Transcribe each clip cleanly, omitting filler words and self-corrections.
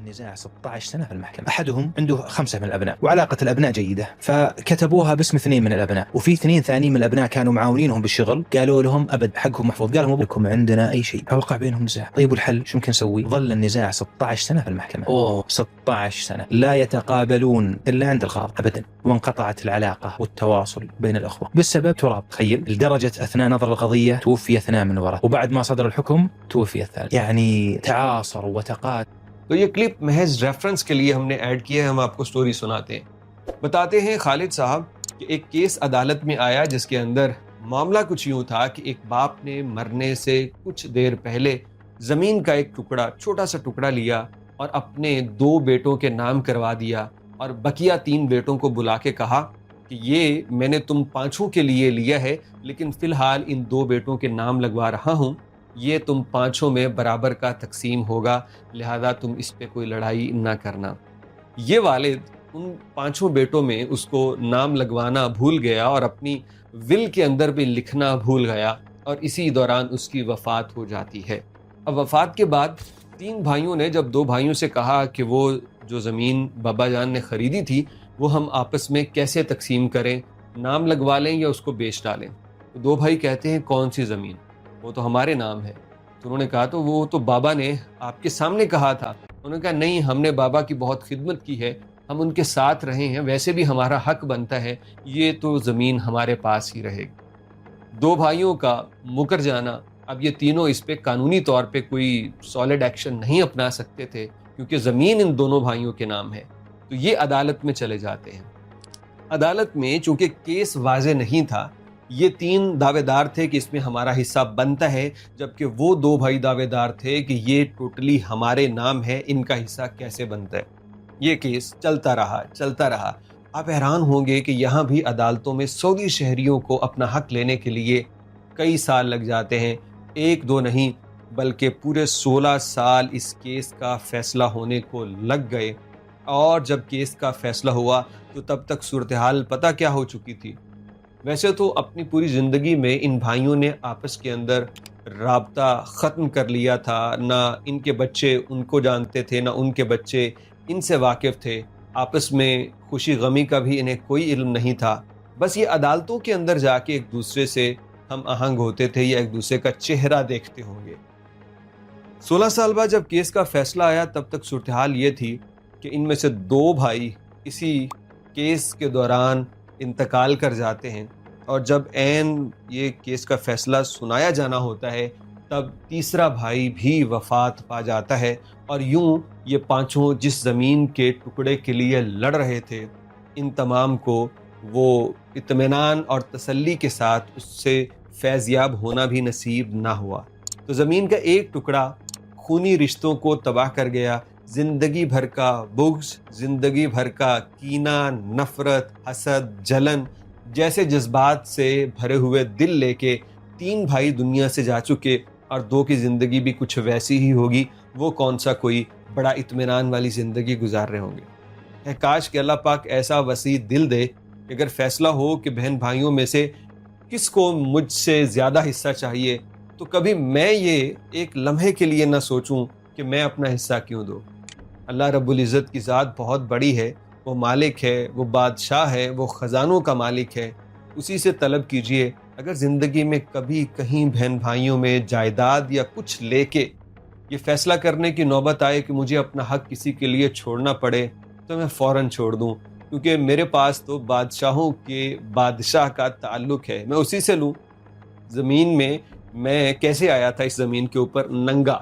النزاع 16 سنة في المحكمة. أحدهم عنده 5 من الأبناء وعلاقة الأبناء جيدة، فكتبوها باسم 2 من الأبناء، وفي 2 ثانيين من الأبناء كانوا معاونينهم بالشغل، قالوا لهم أبد حقهم محفوظ، قالوا مو لكم عندنا أي شيء، فوقع بينهم نزاع. طيب والحل شو ممكن نسوي؟ ظل النزاع 16 سنة في المحكمة. 16 سنة لا يتقابلون إلا عند القاضي أبدا، وانقطعت العلاقة والتواصل بين الأخوة بسبب تراب. تخيل، لدرجة أثناء نظر القضية توفي 2 من الورثة، وبعد ما صدر الحكم توفي الثالث. يعني تعاصروا وتقاتلوا. تو یہ کلپ محض ریفرنس کے لیے ہم نے ایڈ کیا ہے، ہم آپ کو سٹوری سناتے ہیں۔ بتاتے ہیں خالد صاحب کہ ایک کیس عدالت میں آیا جس کے اندر معاملہ کچھ یوں تھا کہ ایک باپ نے مرنے سے کچھ دیر پہلے زمین کا ایک ٹکڑا، چھوٹا سا ٹکڑا لیا اور اپنے 2 بیٹوں کے نام کروا دیا، اور بقیہ 3 بیٹوں کو بلا کے کہا کہ یہ میں نے تم 5 کے لیے لیا ہے، لیکن فی الحال ان 2 بیٹوں کے نام لگوا رہا ہوں، یہ تم 5 میں برابر کا تقسیم ہوگا، لہذا تم اس پہ کوئی لڑائی نہ کرنا۔ یہ والد ان 5 بیٹوں میں اس کو نام لگوانا بھول گیا اور اپنی ول کے اندر بھی لکھنا بھول گیا، اور اسی دوران اس کی وفات ہو جاتی ہے۔ اب وفات کے بعد 3 بھائیوں نے جب 2 بھائیوں سے کہا کہ وہ جو زمین بابا جان نے خریدی تھی وہ ہم آپس میں کیسے تقسیم کریں، نام لگوا لیں یا اس کو بیچ ڈالیں، تو 2 بھائی کہتے ہیں کون سی زمین، وہ تو ہمارے نام ہے۔ تو انہوں نے کہا تو وہ تو بابا نے آپ کے سامنے کہا تھا۔ انہوں نے کہا نہیں، ہم نے بابا کی بہت خدمت کی ہے، ہم ان کے ساتھ رہے ہیں، ویسے بھی ہمارا حق بنتا ہے، یہ تو زمین ہمارے پاس ہی رہے گی۔ 2 بھائیوں کا مکر جانا، اب یہ تینوں اس پہ قانونی طور پہ کوئی سالڈ ایکشن نہیں اپنا سکتے تھے، کیونکہ زمین ان دونوں بھائیوں کے نام ہے، تو یہ عدالت میں چلے جاتے ہیں۔ عدالت میں چونکہ کیس واضح نہیں تھا، یہ 3 دعوے دار تھے کہ اس میں ہمارا حصہ بنتا ہے، جبکہ وہ 2 بھائی دعوے دار تھے کہ یہ ٹوٹلی ہمارے نام ہے، ان کا حصہ کیسے بنتا ہے۔ یہ کیس چلتا رہا۔ آپ حیران ہوں گے کہ یہاں بھی عدالتوں میں سعودی شہریوں کو اپنا حق لینے کے لیے کئی سال لگ جاتے ہیں، 1-2 نہیں بلکہ پورے 16 سال اس کیس کا فیصلہ ہونے کو لگ گئے۔ اور جب کیس کا فیصلہ ہوا تو تب تک صورتحال پتہ کیا ہو چکی تھی۔ ویسے تو اپنی پوری زندگی میں ان بھائیوں نے آپس کے اندر رابطہ ختم کر لیا تھا، نہ ان کے بچے ان کو جانتے تھے، نہ ان کے بچے ان سے واقف تھے، آپس میں خوشی غمی کا بھی انہیں کوئی علم نہیں تھا۔ بس یہ عدالتوں کے اندر جا کے ایک دوسرے سے ہم آہنگ ہوتے تھے یا ایک دوسرے کا چہرہ دیکھتے ہوں گے۔ 16 سال بعد جب کیس کا فیصلہ آیا، تب تک صورتحال یہ تھی کہ ان میں سے 2 بھائی اسی کیس کے دوران انتقال کر جاتے ہیں، اور جب عین یہ کیس کا فیصلہ سنایا جانا ہوتا ہے تب تیسرا بھائی بھی وفات پا جاتا ہے، اور یوں یہ 5 جس زمین کے ٹکڑے کے لیے لڑ رہے تھے، ان تمام کو وہ اطمینان اور تسلی کے ساتھ اس سے فیضیاب ہونا بھی نصیب نہ ہوا۔ تو زمین کا ایک ٹکڑا خونی رشتوں کو تباہ کر گیا، زندگی بھر کا بغض، زندگی بھر کا کینہ، نفرت، حسد، جلن جیسے جذبات سے بھرے ہوئے دل لے کے 3 بھائی دنیا سے جا چکے، اور 2 کی زندگی بھی کچھ ویسی ہی ہوگی۔ وہ کون سا کوئی بڑا اطمینان والی زندگی گزار رہے ہوں گے۔ کاش کہ اللہ پاک ایسا وسیع دل دے کہ اگر فیصلہ ہو کہ بہن بھائیوں میں سے کس کو مجھ سے زیادہ حصہ چاہیے، تو کبھی میں یہ ایک لمحے کے لیے نہ سوچوں کہ میں اپنا حصہ کیوں دوں۔ اللہ رب العزت کی ذات بہت بڑی ہے، وہ مالک ہے، وہ بادشاہ ہے، وہ خزانوں کا مالک ہے، اسی سے طلب کیجئے۔ اگر زندگی میں کبھی کہیں بہن بھائیوں میں جائیداد یا کچھ لے کے یہ فیصلہ کرنے کی نوبت آئے کہ مجھے اپنا حق کسی کے لیے چھوڑنا پڑے، تو میں فوراً چھوڑ دوں، کیونکہ میرے پاس تو بادشاہوں کے بادشاہ کا تعلق ہے، میں اسی سے لوں۔ زمین میں کیسے آیا تھا اس زمین کے اوپر؟ ننگا،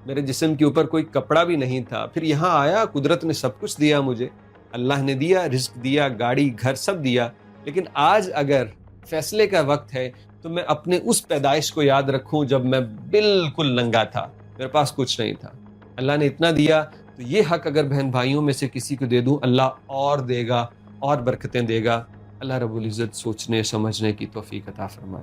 میرے جسم کے اوپر کوئی کپڑا بھی نہیں تھا، پھر یہاں آیا، قدرت نے سب کچھ دیا مجھے، اللہ نے دیا، رزق دیا، گاڑی گھر سب دیا، لیکن آج اگر فیصلے کا وقت ہے تو میں اپنے اس پیدائش کو یاد رکھوں جب میں بالکل ننگا تھا، میرے پاس کچھ نہیں تھا، اللہ نے اتنا دیا، تو یہ حق اگر بہن بھائیوں میں سے کسی کو دے دوں، اللہ اور دے گا، اور برکتیں دے گا۔ اللہ رب العزت سوچنے سمجھنے کی توفیق عطا فرمائے۔